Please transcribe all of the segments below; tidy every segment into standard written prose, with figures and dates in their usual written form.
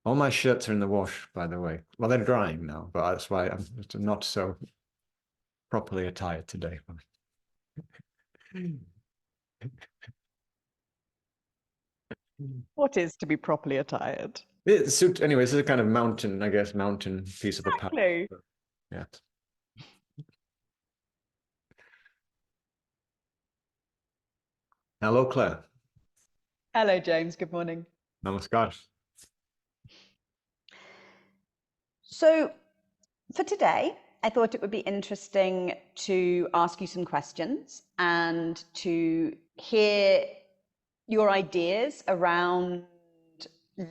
All my shirts are in the wash, by the way. Well, they're drying now, but that's why I'm not so properly attired today. What is to be properly attired? Anyway, this is a kind of mountain, I guess, mountain piece of apparel. Exactly. Yeah. Hello, Claire. Hello, James. Good morning. Namaskar. So, for today, I thought it would be interesting to ask you some questions and to hear your ideas around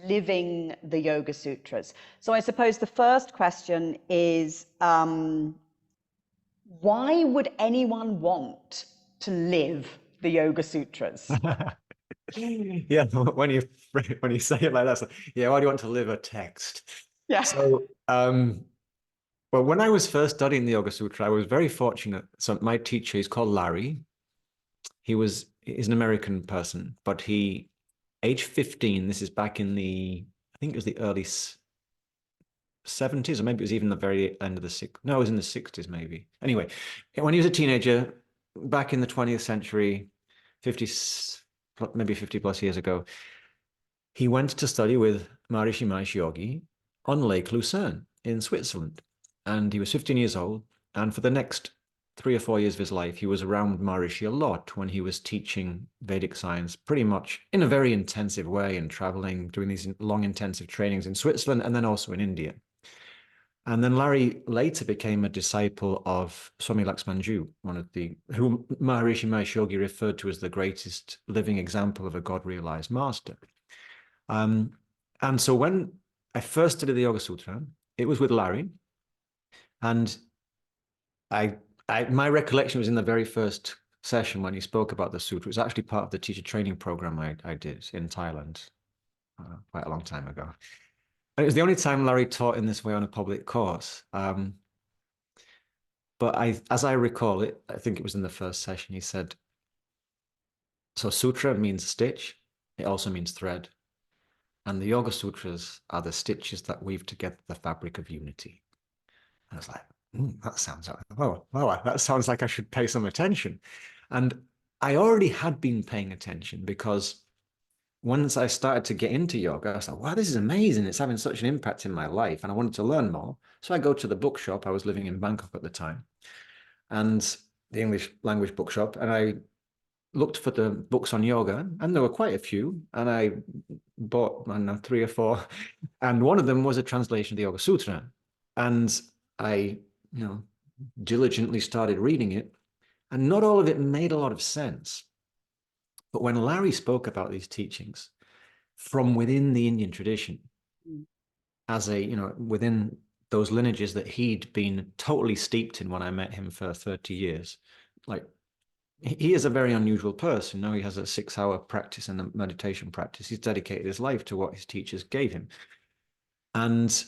living the Yoga Sutras. So, I suppose the first question is why would anyone want to live the Yoga Sutras? Yeah, when you say it like that, it's like, yeah, why do you want to live a text? Yeah. So, well, when I was first studying the Yoga Sutra, I was very fortunate. So my teacher, he's called Larry. He's an American person, but age 15, this is back in I think it was the early 70s, or maybe it was even the very end of the six. No, it was in the 60s, maybe. Anyway, when he was a teenager, back in the 20th century, 50, maybe 50 plus years ago, he went to study with Maharishi Mahesh Yogi on Lake Lucerne in Switzerland. And he was 15 years old. And for the next 3 or 4 years of his life, he was around Maharishi a lot when he was teaching Vedic science, pretty much in a very intensive way and traveling, doing these long, intensive trainings in Switzerland and then also in India. And then Larry later became a disciple of Swami Laxmanju, who Maharishi Mahesh Yogi referred to as the greatest living example of a God-realized master. Um, and so when I first studied the Yoga Sutra, it was with Larry, and I, my recollection was in the very first session when he spoke about the sutra. It was actually part of the teacher training program I did in Thailand quite a long time ago. And it was the only time Larry taught in this way on a public course. But as I recall it, I think it was in the first session, he said, so sutra means stitch. It also means thread. And the Yoga Sutras are the stitches that weave together the fabric of unity. And I was like, that sounds like, that sounds like I should pay some attention. And I already had been paying attention because once I started to get into yoga, I was like, wow, this is amazing. It's having such an impact in my life. And I wanted to learn more. So I go to the bookshop. I was living in Bangkok at the time, and the English language bookshop. And I looked for the books on yoga, and there were quite a few. And I bought, I don't know, 3 or 4. And one of them was a translation of the Yoga Sutra. And I, you know, diligently started reading it. And not all of it made a lot of sense. But when Larry spoke about these teachings from within the Indian tradition, as within those lineages that he'd been totally steeped in when I met him for 30 years, like he is a very unusual person. He has a 6-hour practice and a meditation practice. He's dedicated his life to what his teachers gave him. And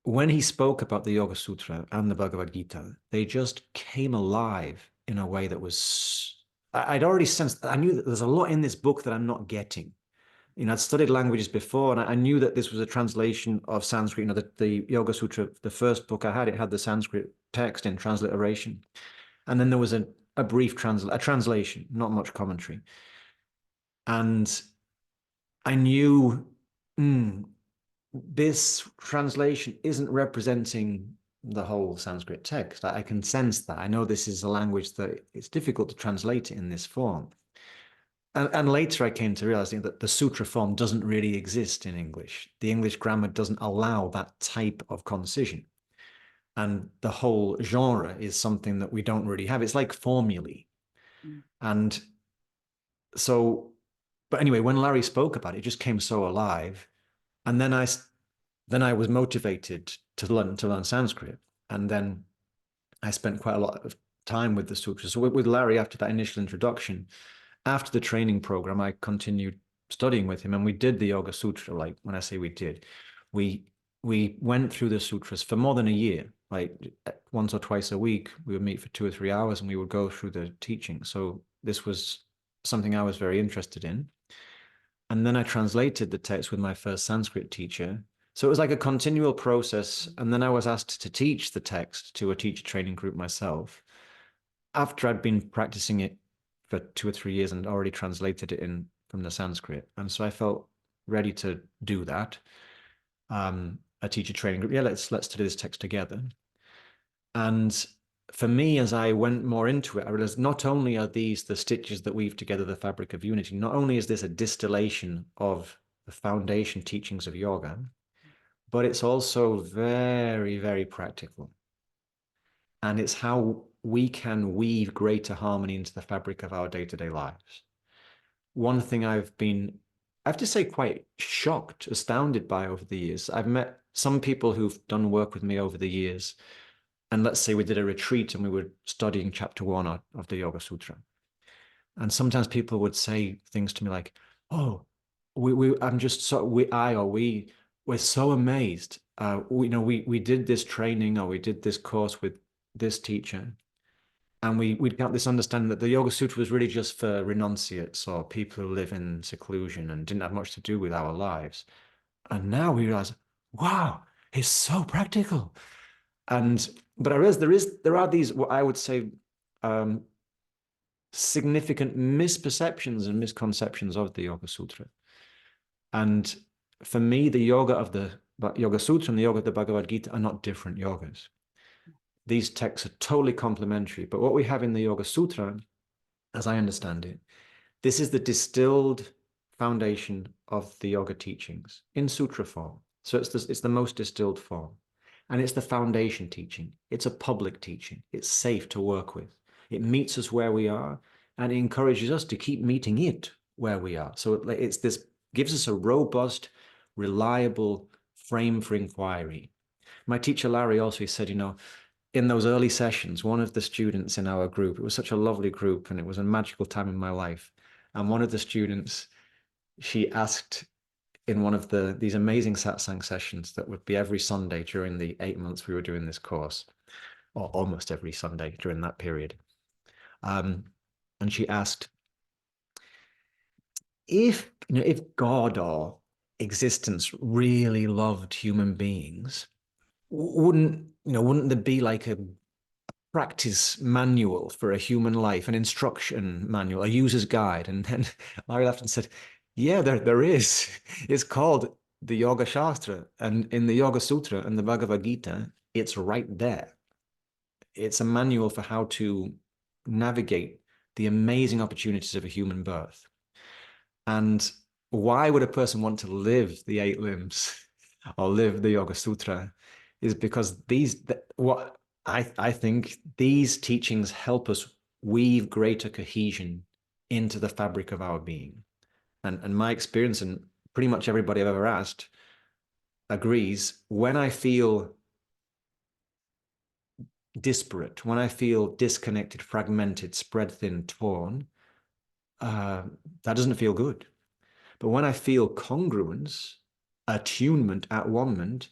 when he spoke about the Yoga Sutra and the Bhagavad Gita, they just came alive in a way that was, I'd already sensed, I knew that there's a lot in this book that I'm not getting. I'd studied languages before, and I knew that this was a translation of Sanskrit. The Yoga Sutra, the first book I had, it had the Sanskrit text in transliteration. And then there was a brief translation, not much commentary. And I knew, this translation isn't representing the whole Sanskrit text. I can sense that. I know this is a language that it's difficult to translate it in this form. And later I came to realizing that the sutra form doesn't really exist in English. The English grammar doesn't allow that type of concision. And the whole genre is something that we don't really have. It's like formulae. Mm. And so, but anyway, when Larry spoke about it, it just came so alive. And then I was motivated to learn Sanskrit. And then I spent quite a lot of time with the sutras. So with Larry, after that initial introduction, after the training program, I continued studying with him, and we did the Yoga Sutra. Like when I say we did, we we went through the sutras for more than a year. Like once or twice a week, we would meet for 2 or 3 hours, and we would go through the teaching. So this was something I was very interested in. And then I translated the text with my first Sanskrit teacher. So it was like a continual process. And then I was asked to teach the text to a teacher training group myself after I'd been practicing it for 2 or 3 years and already translated it in from the Sanskrit. And so I felt ready to do that. A teacher training group. Yeah, let's study this text together. And for me, as I went more into it, I realized not only are these the stitches that weave together the fabric of unity, not only is this a distillation of the foundation teachings of yoga, but it's also very, very practical. And it's how we can weave greater harmony into the fabric of our day-to-day lives. One thing I have to say, quite shocked, astounded by over the years. I've met some people who've done work with me over the years. And let's say we did a retreat and we were studying chapter 1 of the Yoga Sutra. And sometimes people would say things to me like, "Oh, I'm just so we're so amazed. We did this training or we did this course with this teacher, and we'd got this understanding that the Yoga Sutra was really just for renunciates or people who live in seclusion and didn't have much to do with our lives. And now we realize, wow, it's so practical." And but I realize there are these, what I would say, significant misperceptions and misconceptions of the Yoga Sutra. And for me, the yoga of the Yoga Sutra and the yoga of the Bhagavad Gita are not different yogas. These texts are totally complementary. But what we have in the Yoga Sutra, as I understand it, this is the distilled foundation of the yoga teachings in sutra form. So it's the most distilled form. And it's the foundation teaching. It's a public teaching. It's safe to work with. It meets us where we are, and it encourages us to keep meeting it where we are. So it's this gives us a robust, reliable frame for inquiry. My teacher Larry also said, in those early sessions, one of the students in our group, it was such a lovely group and it was a magical time in my life. And one of the students, she asked in one of these amazing satsang sessions that would be every Sunday during the 8 months we were doing this course, or almost every Sunday during that period. And she asked, if God or existence really loved human beings, wouldn't there be like a practice manual for a human life, an instruction manual, a user's guide? And then Larry laughed and said, yeah, there is. It's called the Yoga Shastra. And in the Yoga Sutra and the Bhagavad Gita, it's right there. It's a manual for how to navigate the amazing opportunities of a human birth. And why would a person want to live the 8 limbs or live the Yoga Sutra is because what I think these teachings help us weave greater cohesion into the fabric of our being. And my experience, and pretty much everybody I've ever asked agrees, when I feel disparate, when I feel disconnected, fragmented, spread thin, torn, that doesn't feel good. But when I feel congruence, attunement, at-one-ment,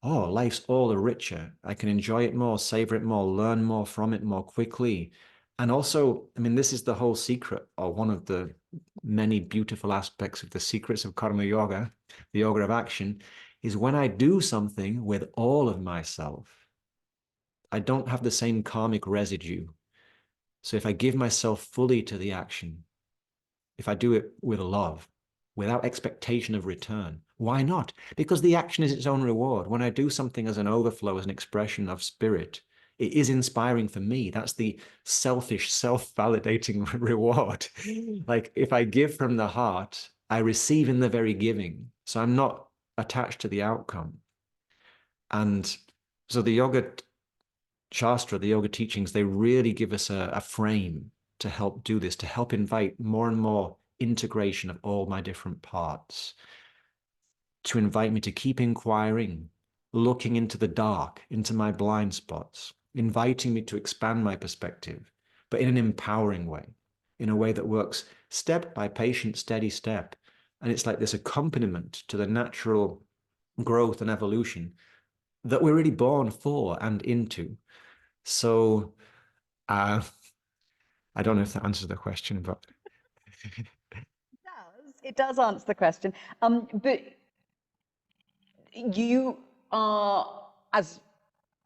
oh, life's all the richer. I can enjoy it more, savor it more, learn more from it more quickly. And also, this is the whole secret, or one of the many beautiful aspects of the secrets of karma yoga, the yoga of action, is when I do something with all of myself, I don't have the same karmic residue. So if I give myself fully to the action, if I do it with love, without expectation of return, why not? Because the action is its own reward. When I do something as an overflow, as an expression of spirit, it is inspiring for me. That's the selfish, self-validating reward. Like if I give from the heart, I receive in the very giving. So I'm not attached to the outcome. And so the yoga Shastra, the yoga teachings, they really give us a frame to help do this, to help invite more and more integration of all my different parts, to invite me to keep inquiring, looking into the dark, into my blind spots, inviting me to expand my perspective, but in an empowering way, in a way that works step by patient, steady step. And it's like this accompaniment to the natural growth and evolution that we're really born for and into. So I don't know if that answers the question, but does. It does answer the question. But you are, as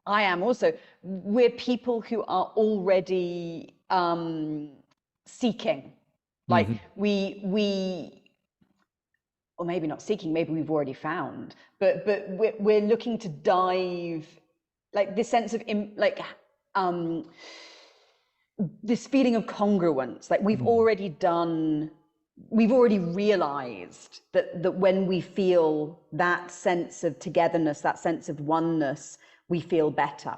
I am also, we're people who are already seeking. Like we, or maybe not seeking, maybe we've already found, but we're looking to dive, like this sense of this feeling of congruence. Like we've already realized that when we feel that sense of togetherness, that sense of oneness, we feel better.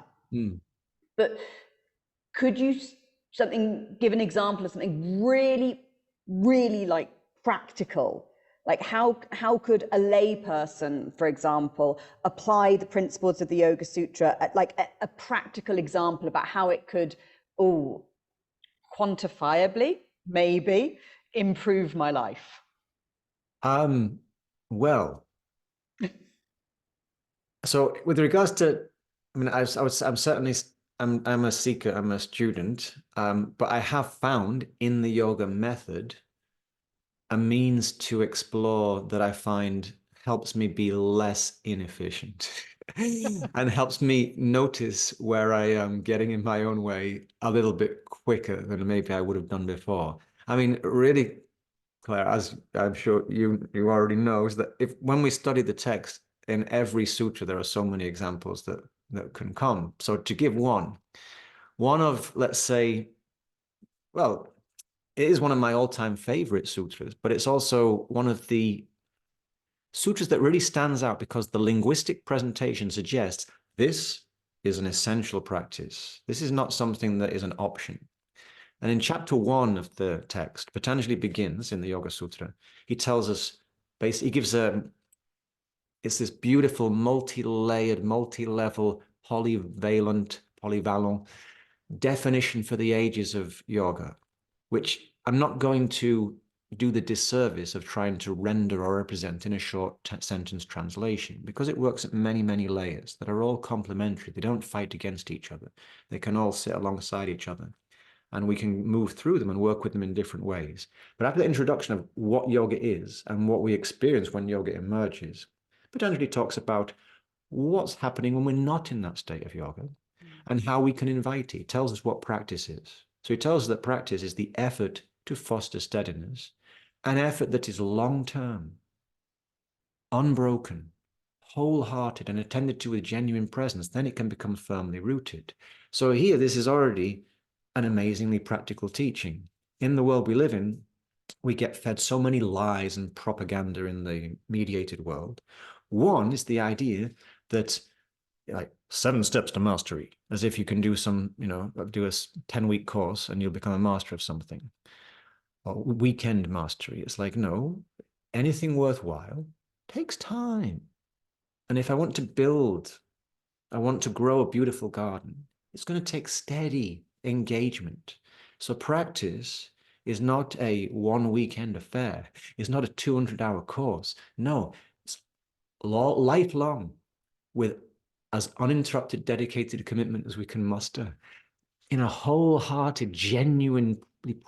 But could you give an example of something really, really like practical? Like how could a lay person, for example, apply the principles of the Yoga Sutra at like a practical example about how it could, quantifiably, maybe, improve my life? Well, so with regards to, I mean, I'm certainly, I'm a seeker, I'm a student, but I have found in the yoga method a means to explore that I find helps me be less inefficient and helps me notice where I am getting in my own way a little bit quicker than maybe I would have done before. I mean, really, Claire, as I'm sure you already know, is that when we study the text in every sutra, there are so many examples that can come. So to give one of, let's say, well, it is one of my all-time favorite sutras, but it's also one of the sutras that really stands out because the linguistic presentation suggests this is an essential practice. This is not something that is an option. And in chapter 1 of the text, Patanjali begins in the Yoga Sutra. He tells us, basically, he gives it's this beautiful multi-layered, multi-level, polyvalent definition for the ages of yoga, which I'm not going to do the disservice of trying to render or represent in a short sentence translation, because it works at many, many layers that are all complementary. They don't fight against each other. They can all sit alongside each other, and we can move through them and work with them in different ways. But after the introduction of what yoga is and what we experience when yoga emerges, Patanjali talks about what's happening when we're not in that state of yoga and how we can invite it. He tells us what practice is. So he tells us that practice is the effort to foster steadiness, an effort that is long-term, unbroken, wholehearted, and attended to with genuine presence. Then it can become firmly rooted. So here, this is already an amazingly practical teaching. In the world we live in, we get fed so many lies and propaganda in the mediated world. One is the idea that like 7 steps to mastery, as if you can do do a 10-week course and you'll become a master of something. Or weekend mastery. It's like, no, anything worthwhile takes time. And if I want to grow a beautiful garden, it's going to take steady engagement. So practice is not a 1 weekend affair. It's not a 200-hour course. No, it's lifelong with as uninterrupted, dedicated commitment as we can muster in a wholehearted, genuinely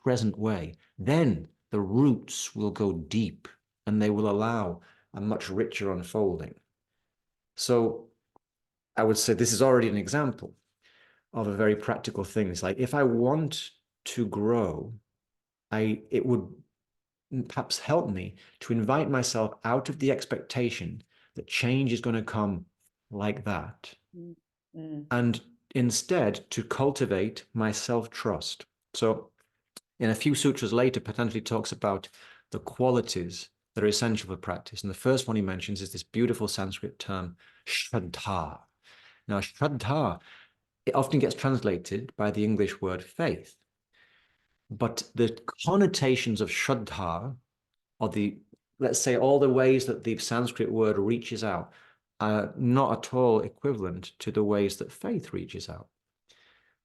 present way. Then the roots will go deep and they will allow a much richer unfolding. So I would say this is already an example of a very practical thing. It's like if I want to grow, it would perhaps help me to invite myself out of the expectation that change is going to come like that. And instead to cultivate my self-trust. So in a few sutras later, Patanjali talks about the qualities that are essential for practice. And the first one he mentions is this beautiful Sanskrit term, shraddha. Now, shraddha, it often gets translated by the English word faith. But the connotations of shraddha, or let's say all the ways that the Sanskrit word reaches out, are not at all equivalent to the ways that faith reaches out.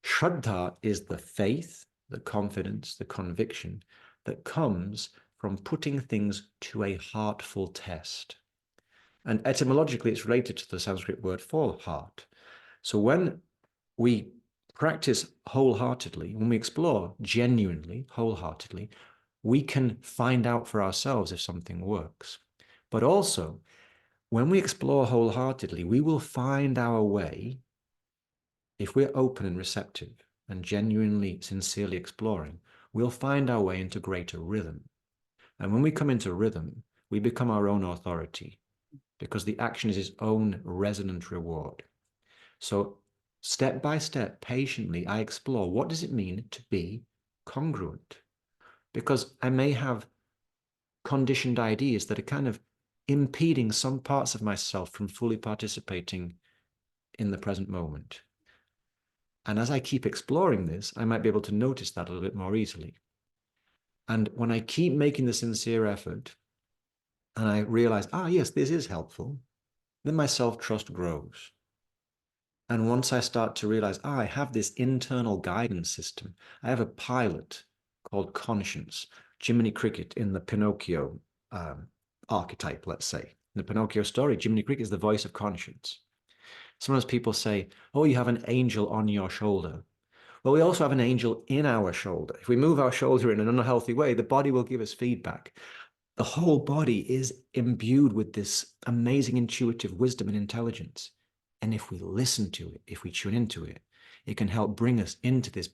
Shraddha is the faith, the confidence, the conviction that comes from putting things to a heartful test. And etymologically, it's related to the Sanskrit word for heart. So when we practice wholeheartedly, when we explore genuinely, wholeheartedly, we can find out for ourselves if something works. But also, when we explore wholeheartedly, we will find our way, if we're open and receptive and genuinely, sincerely exploring, we'll find our way into greater rhythm. And when we come into rhythm, we become our own authority because the action is its own resonant reward. So step by step, patiently, I explore what does it mean to be congruent? Because I may have conditioned ideas that are kind of impeding some parts of myself from fully participating in the present moment. And as I keep exploring this, I might be able to notice that a little bit more easily. And when I keep making the sincere effort and I realize, yes, this is helpful, then my self-trust grows. And once I start to realize, I have this internal guidance system, I have a pilot called conscience. Jiminy Cricket in the Pinocchio archetype, let's say. In the Pinocchio story, Jiminy Cricket is the voice of conscience. Sometimes people say, oh, you have an angel on your shoulder. Well, we also have an angel in our shoulder. If we move our shoulder in an unhealthy way, the body will give us feedback. The whole body is imbued with this amazing intuitive wisdom and intelligence. And if we listen to it, if we tune into it, it can help bring us into this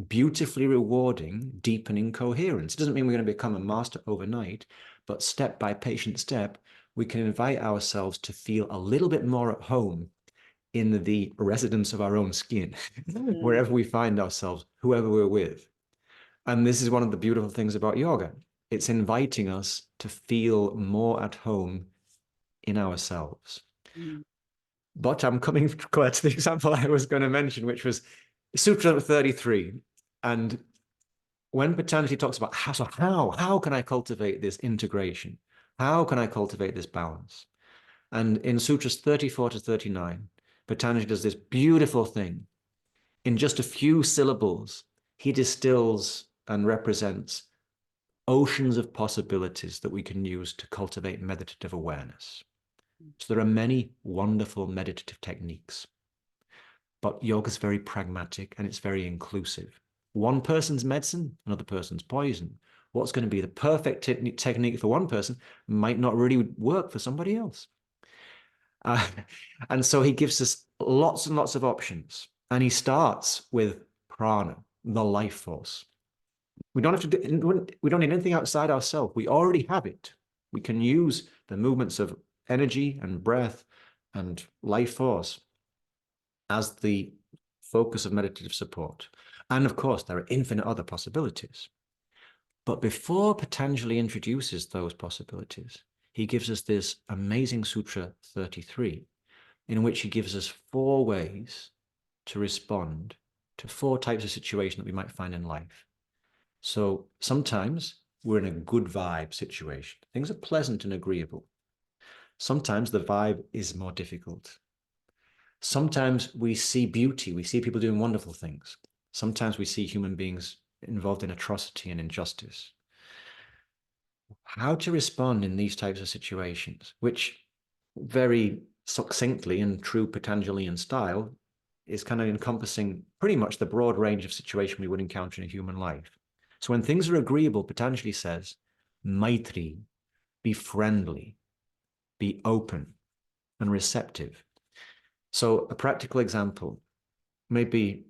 beautifully rewarding, deepening coherence. It doesn't mean we're going to become a master overnight, but step by patient step, we can invite ourselves to feel a little bit more at home in the residence of our own skin, wherever we find ourselves, whoever we're with. And this is one of the beautiful things about yoga. It's inviting us to feel more at home in ourselves. But I'm coming to the example I was going to mention, which was Sutra 33. And when Patanjali talks about how can I cultivate this integration? How can I cultivate this balance? And in Sutras 34 to 39, Patanjali does this beautiful thing. In just a few syllables, he distills and represents oceans of possibilities that we can use to cultivate meditative awareness. So there are many wonderful meditative techniques, but yoga is very pragmatic and it's very inclusive. One person's medicine, another person's poison. What's going to be the perfect technique for one person might not really work for somebody else. And so he gives us lots and lots of options. And he starts with prana, the life force. We don't have to we don't need anything outside ourselves. We already have it. We can use the movements of energy and breath and life force as the focus of meditative support. And of course, there are infinite other possibilities. But before Patanjali introduces those possibilities, he gives us this amazing Sutra 33, in which he gives us 4 ways to respond to 4 types of situation that we might find in life. So sometimes we're in a good vibe situation. Things are pleasant and agreeable. Sometimes the vibe is more difficult. Sometimes we see beauty. We see people doing wonderful things. Sometimes we see human beings involved in atrocity and injustice. How to respond in these types of situations, which very succinctly in true Patanjalian style is kind of encompassing pretty much the broad range of situation we would encounter in a human life. So when things are agreeable, Patanjali says, Maitri, be friendly, be open and receptive. So a practical example, maybe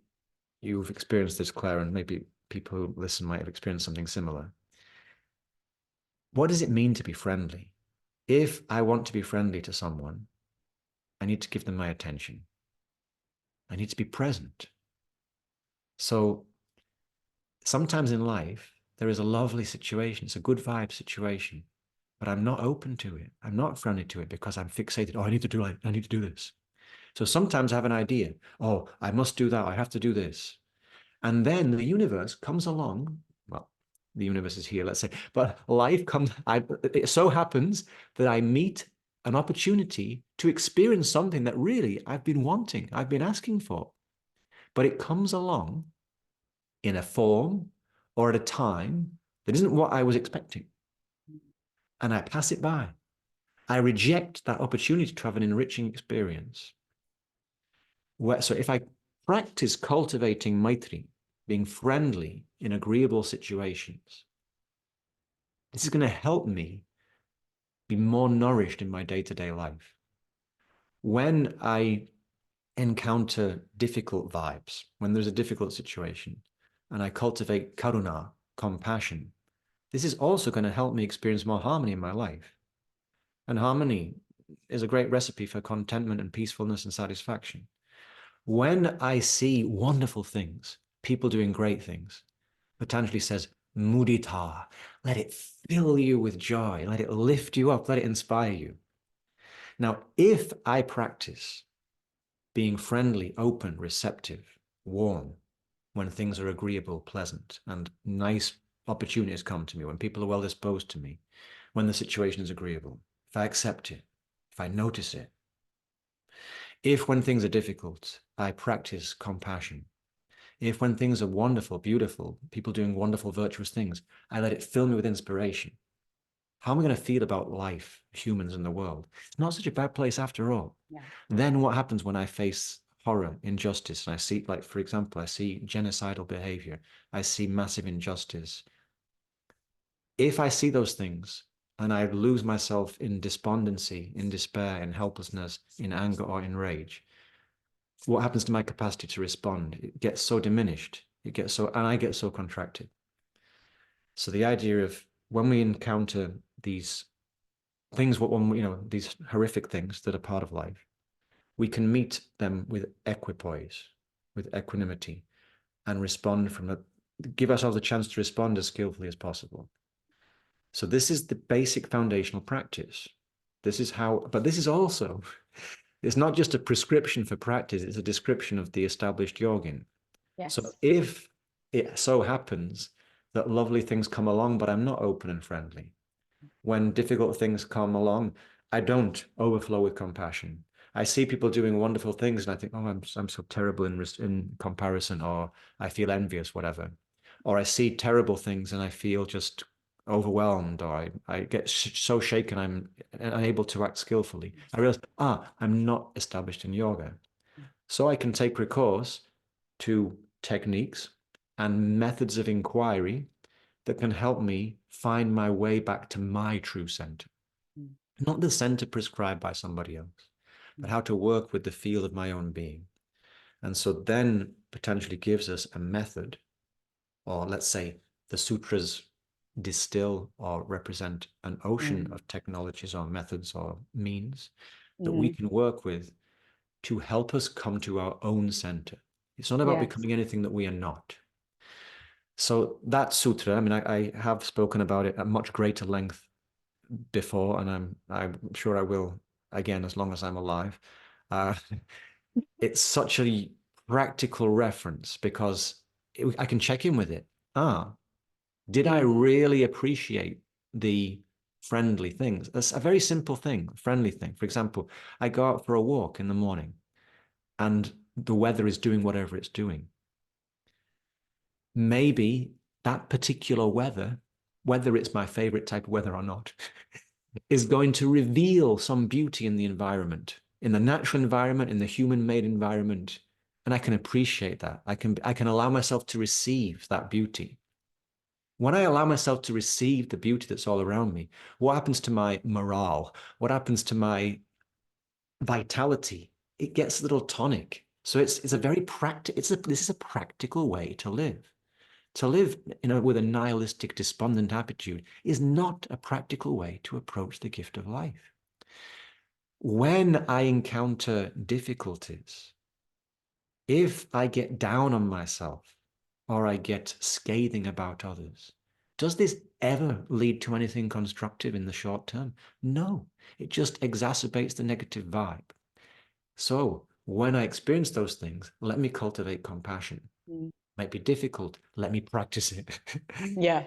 you've experienced this, Clare, and maybe people who listen might have experienced something similar. What does it mean to be friendly? If I want to be friendly to someone, I need to give them my attention. I need to be present. So sometimes in life, there is a lovely situation. It's a good vibe situation, but I'm not open to it. I'm not friendly to it because I'm fixated. I need to do this. So sometimes I have an idea. Oh, I must do that. I have to do this. And then the universe comes along. Well, the universe is here, let's say, but life comes. It so happens that I meet an opportunity to experience something that really I've been wanting, I've been asking for. But it comes along in a form or at a time that isn't what I was expecting. And I pass it by. I reject that opportunity to have an enriching experience. So if I practice cultivating Maitri, being friendly in agreeable situations, This is going to help me be more nourished in my day-to-day life. When I encounter difficult vibes, when there's a difficult situation, and I cultivate karuna, compassion, this is also going to help me experience more harmony in my life. And harmony is a great recipe for contentment and peacefulness and satisfaction. When I see wonderful things, people doing great things, Patanjali says, mudita, let it fill you with joy, let it lift you up, let it inspire you. Now, if I practice being friendly, open, receptive, warm, when things are agreeable, pleasant, and nice opportunities come to me, when people are well disposed to me, when the situation is agreeable, if I accept it, if I notice it, if when things are difficult, I practice compassion, if when things are wonderful, beautiful, people doing wonderful, virtuous things, I let it fill me with inspiration, how am I going to feel about life, humans, and the world? It's not such a bad place after all. Yeah. Then what happens when I face horror, injustice, and I see, like, for example, I see genocidal behavior, I see massive injustice. If I see those things and I lose myself in despondency, in despair, in helplessness, in anger, or in rage, what happens to my capacity to respond? It gets so diminished. And I get so contracted. So the idea of when we encounter these things, these horrific things that are part of life, we can meet them with equipoise, with equanimity, and give ourselves a chance to respond as skillfully as possible. So this is the basic foundational practice. This is how, but this is also, it's not just a prescription for practice, it's a description of the established yogin. Yes. So if it so happens that lovely things come along, but I'm not open and friendly, when difficult things come along, I don't overflow with compassion. I see people doing wonderful things and I think, oh, I'm so terrible in comparison, or I feel envious, whatever. Or I see terrible things and I feel just overwhelmed, or I get so shaken I'm unable to act skillfully. I realize, I'm not established in yoga. So I can take recourse to techniques and methods of inquiry that can help me find my way back to my true center. Not the center prescribed by somebody else, but how to work with the field of my own being. And so then potentially gives us a method, or let's say the sutras distill or represent an ocean of technologies or methods or means that we can work with to help us come to our own center. It's not about becoming anything that we are not. So that sutra, I mean, I have spoken about it at much greater length before, and I'm sure I will again as long as I'm alive. It's such a practical reference because I can check in with it. Did I really appreciate the friendly things? That's a very simple thing, friendly thing. For example, I go out for a walk in the morning and the weather is doing whatever it's doing. Maybe that particular weather, whether it's my favorite type of weather or not, is going to reveal some beauty in the environment, in the natural environment, in the human-made environment. And I can appreciate that. I can allow myself to receive that beauty. When I allow myself to receive the beauty that's all around me, what happens to my morale? What happens to my vitality? It gets a little tonic. So it's a very practical, this is a practical way to live. To live with a nihilistic, despondent attitude is not a practical way to approach the gift of life. When I encounter difficulties, if I get down on myself or I get scathing about others, does this ever lead to anything constructive in the short term? No, it just exacerbates the negative vibe. So when I experience those things, let me cultivate compassion. Might be difficult, let me practice it. Yeah.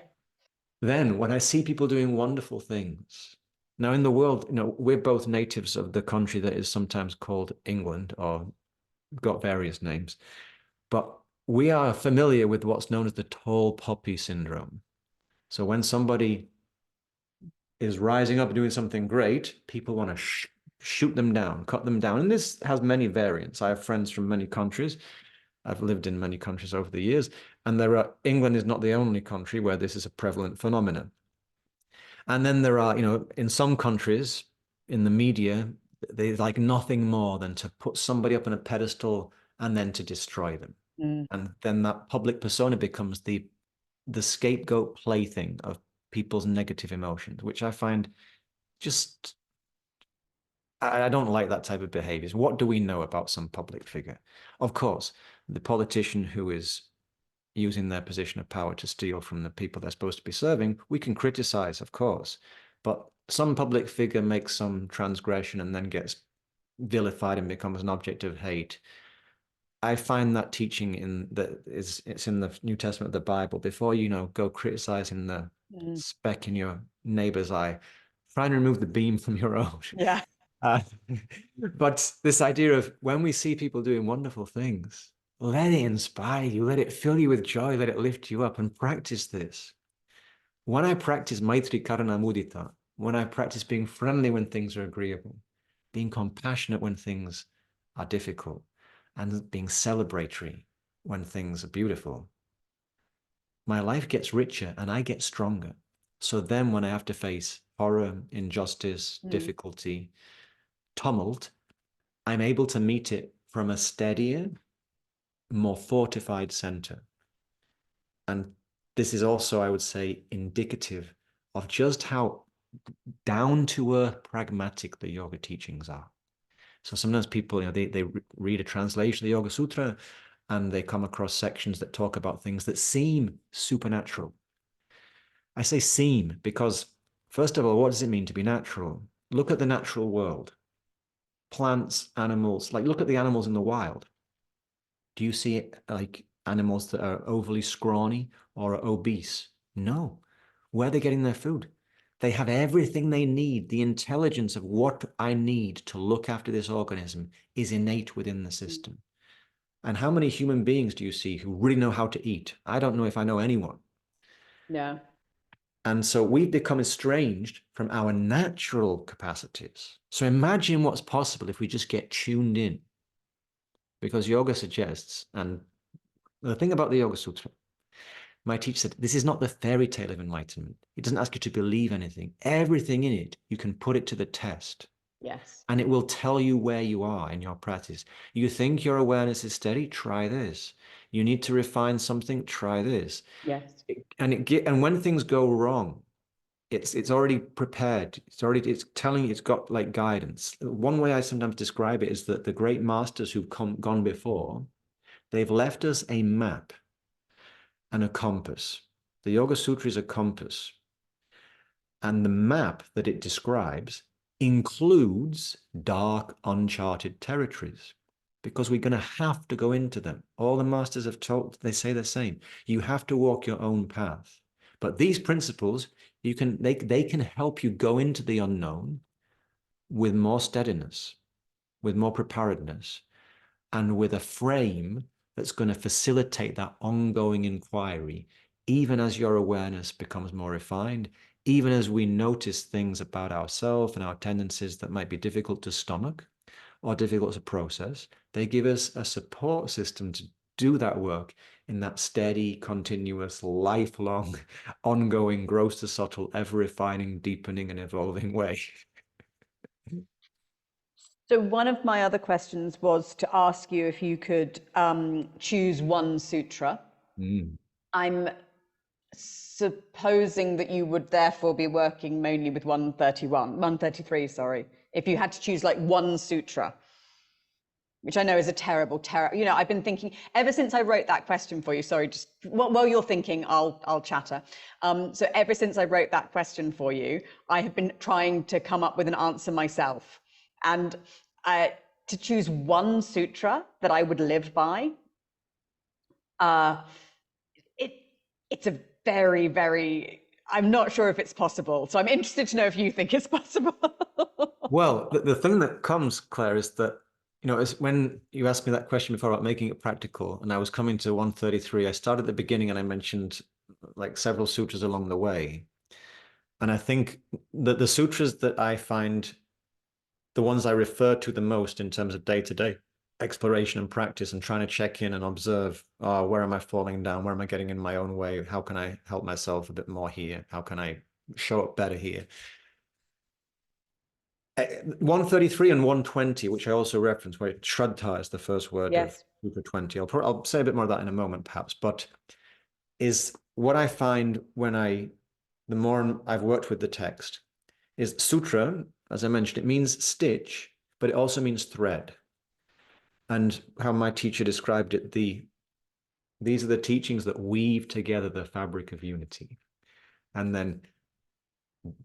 Then when I see people doing wonderful things, now in the world, we're both natives of the country that is sometimes called England, or got various names, but we are familiar with what's known as the tall poppy syndrome. So when somebody is rising up and doing something great, people want to shoot them down, cut them down. And this has many variants. I have friends from many countries. I've lived in many countries over the years, and England is not the only country where this is a prevalent phenomenon. And then there are, in some countries, in the media, they like nothing more than to put somebody up on a pedestal and then to destroy them. Mm. And then that public persona becomes the scapegoat plaything of people's negative emotions, which I find just I don't like that type of behaviors. What do we know about some public figure? Of course, the politician who is using their position of power to steal from the people they're supposed to be serving, we can criticize, of course. But some public figure makes some transgression and then gets vilified and becomes an object of hate. I find that teaching it's in the New Testament of the Bible. Before go criticizing the Mm. speck in your neighbor's eye, try and remove the beam from your own. Yeah. Uh, but this idea of when we see people doing wonderful things, let it inspire you, let it fill you with joy, let it lift you up, and practice this. When I practice Maitri Karuna Mudita, when I practice being friendly when things are agreeable, being compassionate when things are difficult, and being celebratory when things are beautiful, my life gets richer and I get stronger. So then when I have to face horror, injustice, difficulty, tumult, I'm able to meet it from a steadier, more fortified center. And this is also, I would say, indicative of just how down to earth pragmatic the yoga teachings are. So sometimes people, they read a translation of the Yoga Sutra and they come across sections that talk about things that seem supernatural. I say seem because, first of all, what does it mean to be natural? Look at the natural world. Plants, animals, like look at the animals in the wild. Do you see it like animals that are overly scrawny or are obese? No. Where are they getting their food? They have everything they need. The intelligence of what I need to look after this organism is innate within the system. And how many human beings do you see who really know how to eat? I don't know if I know anyone. Yeah. And so we've become estranged from our natural capacities. So imagine what's possible if we just get tuned in. Because yoga suggests, and the thing about the Yoga Sutra, my teacher said, this is not the fairy tale of enlightenment. It doesn't ask you to believe anything. Everything in it, you can put it to the test. Yes. And it will tell you where you are in your practice. You think your awareness is steady? Try this. You need to refine something? Try this. Yes. And when things go wrong, it's already prepared. It's telling you, it's got like guidance. One way I sometimes describe it is that the great masters who've gone before, they've left us a map and a compass. The Yoga Sutra is a compass. And the map that it describes includes dark, uncharted territories because we're going to have to go into them. All the masters have told, they say the same. You have to walk your own path. But these principles, they can help you go into the unknown with more steadiness, with more preparedness, and with a frame that's going to facilitate that ongoing inquiry, even as your awareness becomes more refined, even as we notice things about ourselves and our tendencies that might be difficult to stomach or difficult to process. They give us a support system to do that work in that steady, continuous, lifelong, ongoing, gross to subtle, ever refining, deepening, and evolving way. So one of my other questions was to ask you if you could choose one sutra. Mm. I'm supposing that you would therefore be working mainly with 133, sorry, if you had to choose like one sutra, which I know is a terrible. I've been thinking ever since I wrote that question for you. Sorry, just while you're thinking, I'll chatter. So ever since I wrote that question for you, I have been trying to come up with an answer myself, and to choose one sutra that I would live by. It's a very, very. I'm not sure if it's possible. So I'm interested to know if you think it's possible. Well, the thing that comes, Claire, is that, it's when you asked me that question before about making it practical, and I was coming to 133, I started at the beginning and I mentioned like several sutras along the way. And I think that the sutras that I find the ones I refer to the most in terms of day-to-day exploration and practice and trying to check in and observe, where am I falling down? Where am I getting in my own way? How can I help myself a bit more here? How can I show up better here. 133 and 120, which I also referenced, where Shraddha is the first word of Yes. Sutra 20. I'll say a bit more of that in a moment, perhaps, but is what I find the more I've worked with the text, is sutra, as I mentioned, it means stitch, but it also means thread. And how my teacher described it, these are the teachings that weave together the fabric of unity. And then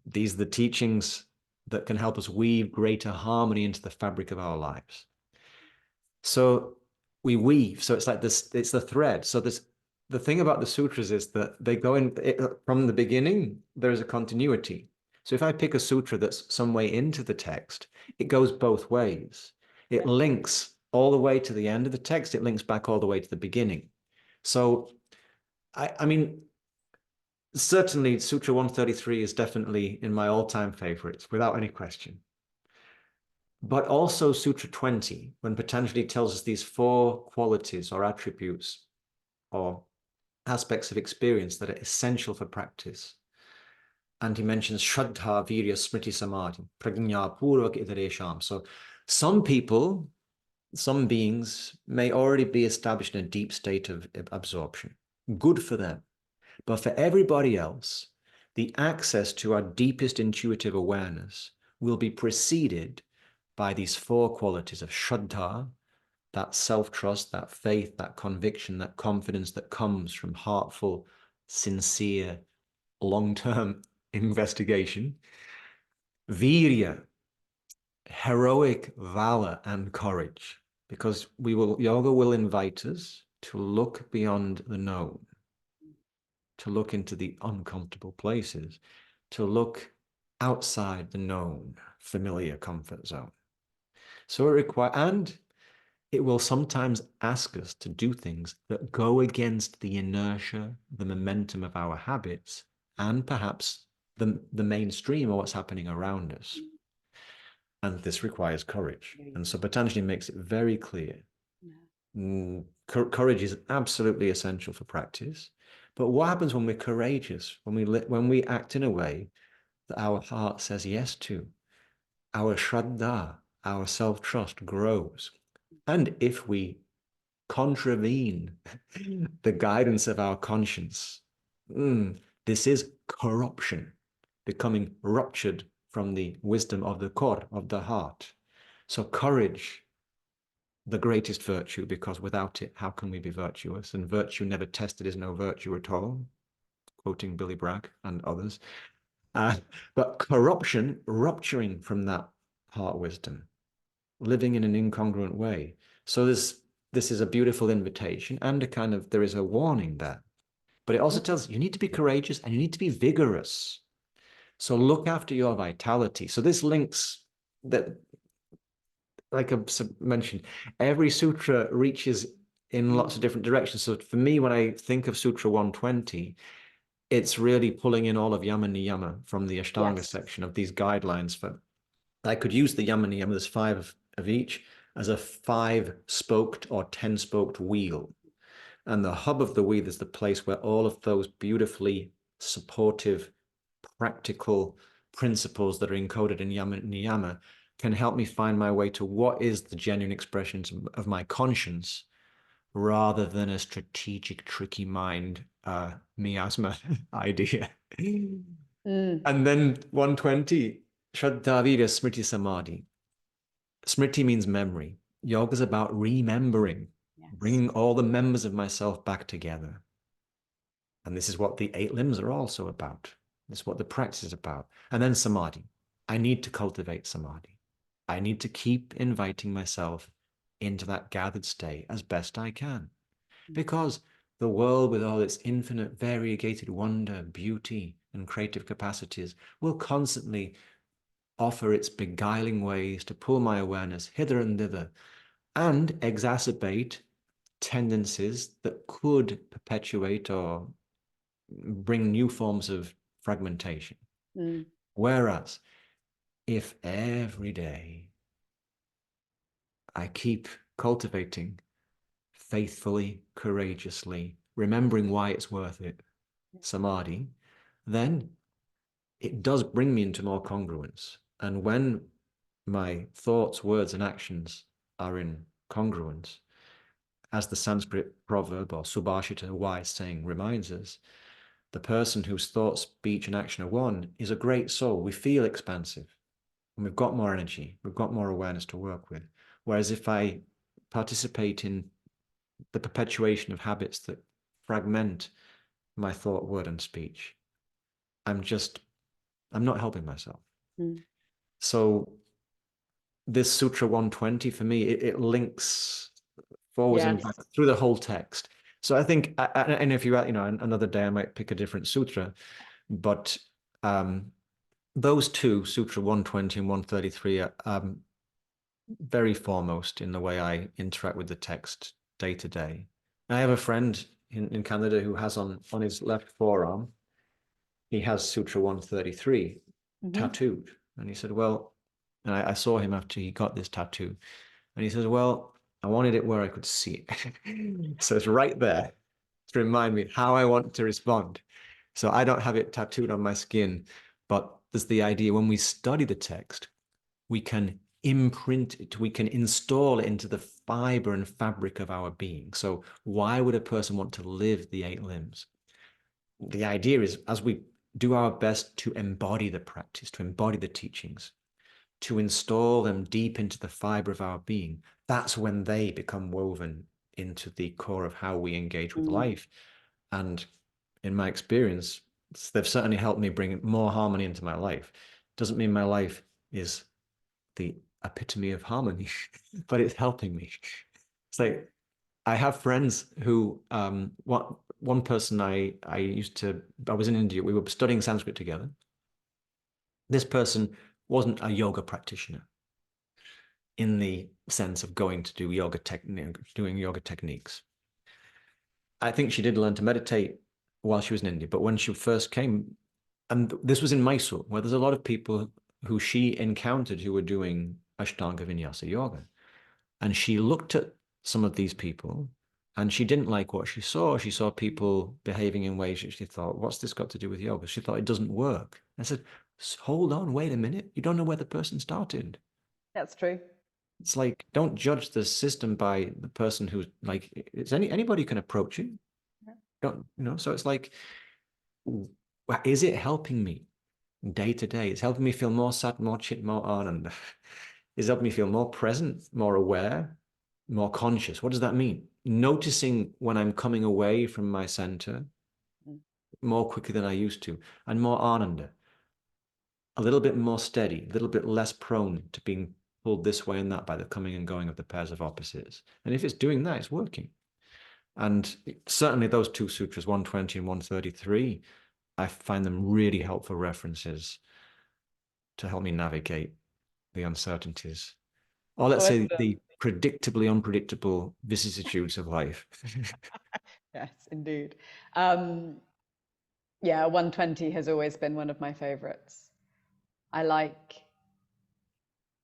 these are the teachings that can help us weave greater harmony into the fabric of our lives. So we weave. So it's like this, it's the thread. So the thing about the sutras is that they go in from the beginning, there's a continuity. So if I pick a sutra that's some way into the text, it goes both ways. It links all the way to the end of the text. It links back all the way to the beginning. So, I mean, certainly Sutra 133 is definitely in my all-time favorites, without any question. But also Sutra 20, when Patanjali tells us these 4 qualities or attributes or aspects of experience that are essential for practice. And he mentions Shraddha, Virya, Smriti, Samadhi, Prajna, Purvak, Idaresham. So some people, some beings may already be established in a deep state of absorption. Good for them. But for everybody else, the access to our deepest intuitive awareness will be preceded by these 4 qualities of Shraddha, that self-trust, that faith, that conviction, that confidence that comes from heartful, sincere, long-term investigation. Virya, heroic valor and courage, because yoga will invite us to look beyond the known, to look into the uncomfortable places, to look outside the known, familiar comfort zone. So and it will sometimes ask us to do things that go against the inertia, the momentum of our habits, and perhaps the mainstream of what's happening around us. And this requires courage. And so Patanjali makes it very clear. Courage is absolutely essential for practice. But what happens when we're courageous, when we act in a way that our heart says yes to? Our shraddha, our self-trust grows. And if we contravene the guidance of our conscience, this is corruption, becoming ruptured from the wisdom of the core, of the heart. So courage, the greatest virtue, because without it, how can we be virtuous? And virtue never tested is no virtue at all, quoting Billy Bragg and others. But corruption, rupturing from that heart wisdom, living in an incongruent way. So this is a beautiful invitation and there is a warning there. But it also tells you need to be courageous and you need to be vigorous. So look after your vitality. So this links that, like I mentioned, every sutra reaches in lots of different directions. So for me, when I think of Sutra 120, it's really pulling in all of Yama Niyama from the Ashtanga section of these guidelines for, I could use the Yama Niyama, there's 5 of each, as a 5-spoked or 10-spoked wheel. And the hub of the wheel is the place where all of those beautifully supportive, practical principles that are encoded in Yama Niyama can help me find my way to what is the genuine expressions of my conscience, rather than a strategic, tricky mind, miasma idea. And then 120, Shraddha, Virya, Smriti, Samadhi. Smriti means memory. Yoga is about remembering, bringing all the members of myself back together. And this is what the 8 limbs are also about. This is what the practice is about. And then samadhi. I need to cultivate samadhi. I need to keep inviting myself into that gathered state as best I can. Because the world, with all its infinite variegated wonder, beauty, and creative capacities, will constantly offer its beguiling ways to pull my awareness hither and thither and exacerbate tendencies that could perpetuate or bring new forms of fragmentation. Whereas if every day I keep cultivating faithfully, courageously, remembering why it's worth it, samadhi, then it does bring me into more congruence. And when my thoughts, words, and actions are in congruence, as the Sanskrit proverb or subhashita, wise saying, reminds us, the person whose thoughts, speech, and action are one is a great soul. We feel expansive and we've got more energy, we've got more awareness to work with. Whereas if I participate in the perpetuation of habits that fragment my thought, word, and speech, I'm not helping myself. Mm. So this Sutra 120 for me, it links forwards and Yes. back through the whole text. So I think, and if another day I might pick a different sutra, but those two, Sutra 120 and 133, are very foremost in the way I interact with the text day to day. I have a friend in Canada who has on his left forearm, he has Sutra 133 tattooed. And he said, well, and I saw him after he got this tattoo, and he says, well, I wanted it where I could see it. So it's right there to remind me how I want to respond. So I don't have it tattooed on my skin, but there's the idea when we study the text, we can imprint it, we can install it into the fiber and fabric of our being. So why would a person want to live the 8 limbs? The idea is, as we do our best to embody the practice, to embody the teachings, to install them deep into the fiber of our being, that's when they become woven into the core of how we engage with life. And in my experience, they've certainly helped me bring more harmony into my life. Doesn't mean my life is the epitome of harmony, but it's helping me. It's like I have friends who one person I was in India, we were studying Sanskrit together. This person wasn't a yoga practitioner in the sense of going to do doing yoga techniques. I think she did learn to meditate while she was in India, but when she first came, and this was in Mysore, where there's a lot of people who she encountered who were doing Ashtanga Vinyasa yoga. And she looked at some of these people and she didn't like what she saw. She saw people behaving in ways that she thought, what's this got to do with yoga? She thought it doesn't work. I said, hold on, wait a minute. You don't know where the person started. That's true. It's like, don't judge the system by the person who's like, it's anybody can approach it. Don't, so it's like, is it helping me day to day? It's helping me feel more sad, more chit, more anand. It's helping me feel more present, more aware, more conscious. What does that mean? Noticing when I'm coming away from my center more quickly than I used to, and more ananda, a little bit more steady, a little bit less prone to being pulled this way and that by the coming and going of the pairs of opposites. And if it's doing that, it's working. And certainly those two sutras, 120 and 133, I find them really helpful references to help me navigate the uncertainties, or let's say the predictably unpredictable vicissitudes of life. Yes, indeed. Yeah, 120 has always been one of my favorites. I like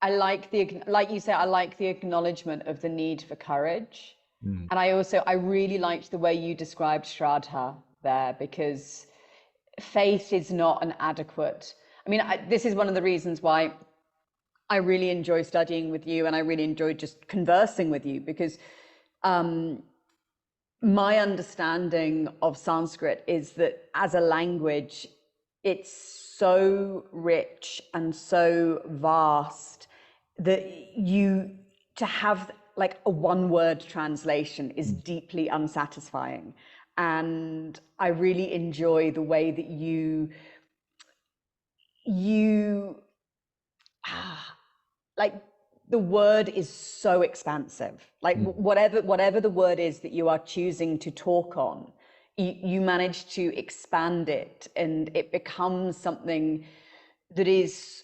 the, like you say, I like the acknowledgement of the need for courage. And I really liked the way you described Shraddha there, because faith is not an adequate, this is one of the reasons why I really enjoy studying with you, and I really enjoy just conversing with you, because my understanding of Sanskrit is that as a language, it's so rich and so vast that to have like a one-word translation is deeply unsatisfying. And I really enjoy the way that you like the word is so expansive. Like whatever the word is that you are choosing to talk on, you manage to expand it, and it becomes something that is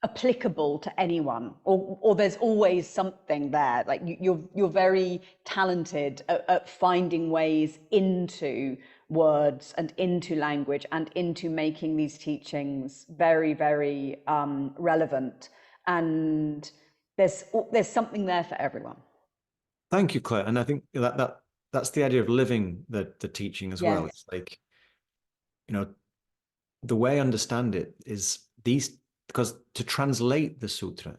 applicable to anyone, or there's always something there. Like you're very talented at finding ways into words and into language and into making these teachings very, very relevant. And there's something there for everyone. Thank you, Claire. And I think that's the idea of living the teaching as well. Yes. It's like, you know, the way I understand it is these, because to translate the sutra,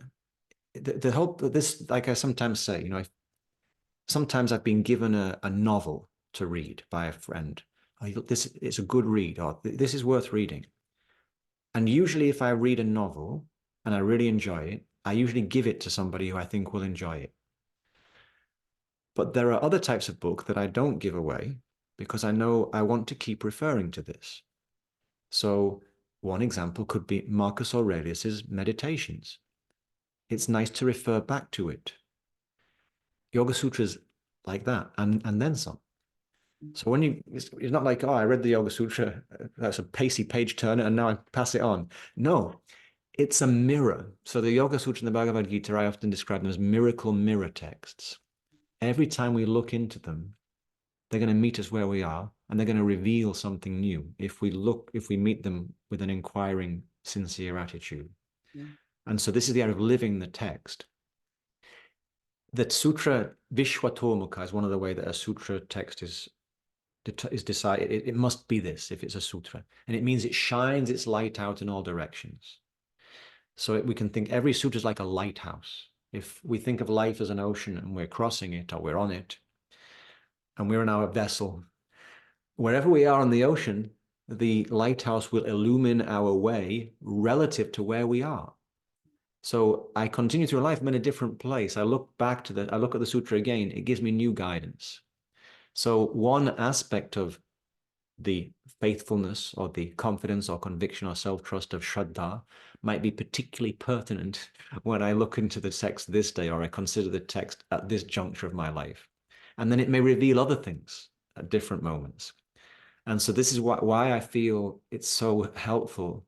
the whole, this, like I sometimes say, sometimes I've been given a novel to read by a friend. This it's a good read, or this is worth reading. And usually, if I read a novel and I really enjoy it, I usually give it to somebody who I think will enjoy it. But there are other types of book that I don't give away because I know I want to keep referring to this. So one example could be Marcus Aurelius's Meditations. It's nice to refer back to it. Yoga Sutras like that, and then some. So when it's not like, oh, I read the Yoga Sutra, that's a pacey page turner, and now I pass it on. No, it's a mirror. So the Yoga Sutra and the Bhagavad Gita, I often describe them as miracle mirror texts. Every time we look into them, they're going to meet us where we are, and they're going to reveal something new if we meet them with an inquiring, sincere attitude. Mm. And so this is the art of living the text. The sutra Vishwatomukha is one of the way that a sutra text is decided. It must be this if it's a sutra, and it means it shines its light out in all directions. So we can think every sutra is like a lighthouse. If we think of life as an ocean and we're crossing it or we're on it, and we're in our vessel, wherever we are on the ocean, the lighthouse will illumine our way relative to where we are. So I continue through life. I'm in a different place. I look at the sutra again. It gives me new guidance. So one aspect of the faithfulness or the confidence or conviction or self-trust of Shraddha might be particularly pertinent when I look into the text this day, or I consider the text at this juncture of my life. And then it may reveal other things at different moments. And so this is why I feel it's so helpful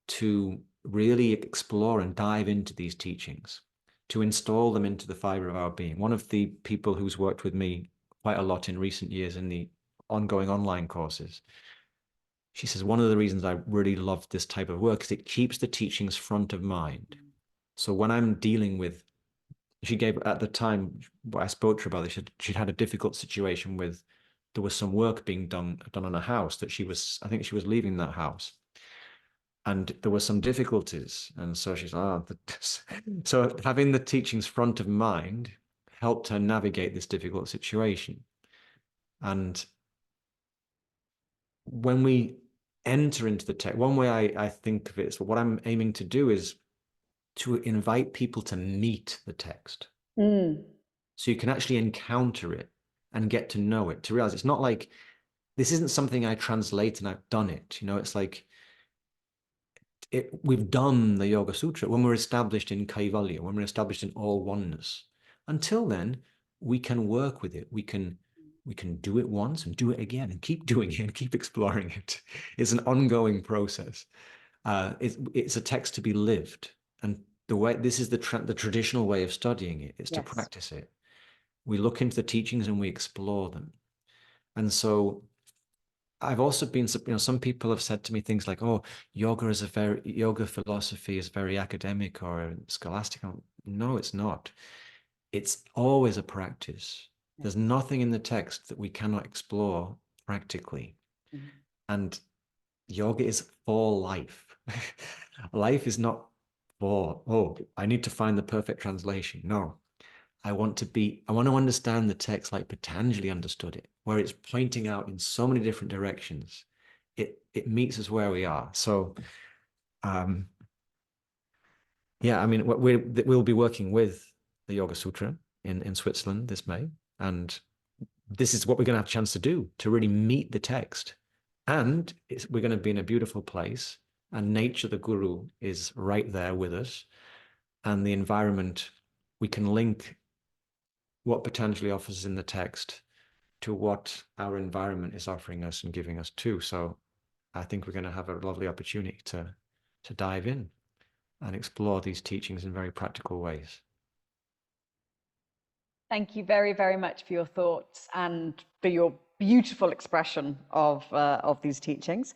to really explore and dive into these teachings, to install them into the fiber of our being. One of the people who's worked with me quite a lot in recent years in the ongoing online courses, she says one of the reasons I really love this type of work is it keeps the teachings front of mind. So when I'm dealing with, she gave at the time I spoke to her about this, she'd had a difficult situation with, there was some work being done on a house that I think she was leaving that house, and there were some difficulties, and so she's so having the teachings front of mind helped her navigate this difficult situation. And when we enter into the text, one way I think of it is, what I'm aiming to do is to invite people to meet the text. Mm. So you can actually encounter it and get to know it, to realize it's not like, this isn't something I translate and I've done it. It's like, we've done the Yoga Sutra when we're established in Kaivalya, when we're established in all oneness. Until then, we can work with it. We can do it once and do it again and keep doing it and keep exploring it. It's an ongoing process. It's a text to be lived, and this is the traditional way of studying it. It's to practice it. We look into the teachings and we explore them. And so I've also been, some people have said to me things like, "Oh, yoga philosophy is very academic or scholastic." No, it's not. It's always a practice. There's nothing in the text that we cannot explore practically. Mm-hmm. And yoga is for life. Life is not for, oh, I need to find the perfect translation. No, I want to understand the text like Patanjali understood it, where it's pointing out in so many different directions. It meets us where we are. So, yeah, I mean, we'll be working with the Yoga Sutra in Switzerland this May, and this is what we're going to have a chance to do, to really meet the text. And we're going to be in a beautiful place, and nature, the guru, is right there with us, and the environment, we can link what Patanjali offers in the text to what our environment is offering us and giving us too. So I think we're going to have a lovely opportunity to dive in and explore these teachings in very practical ways. Thank you very, very much for your thoughts and for your beautiful expression of these teachings.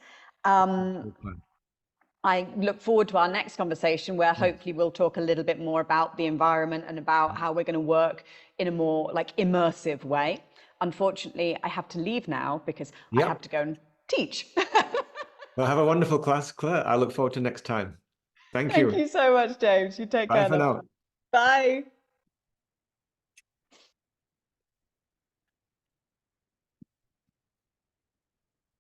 I look forward to our next conversation, where hopefully we'll talk a little bit more about the environment and about how we're going to work in a more immersive way. Unfortunately, I have to leave now because I have to go and teach. Well, have a wonderful class, Claire. I look forward to next time. Thank Thank you. you so much, James. You take Bye care for now. now. Bye.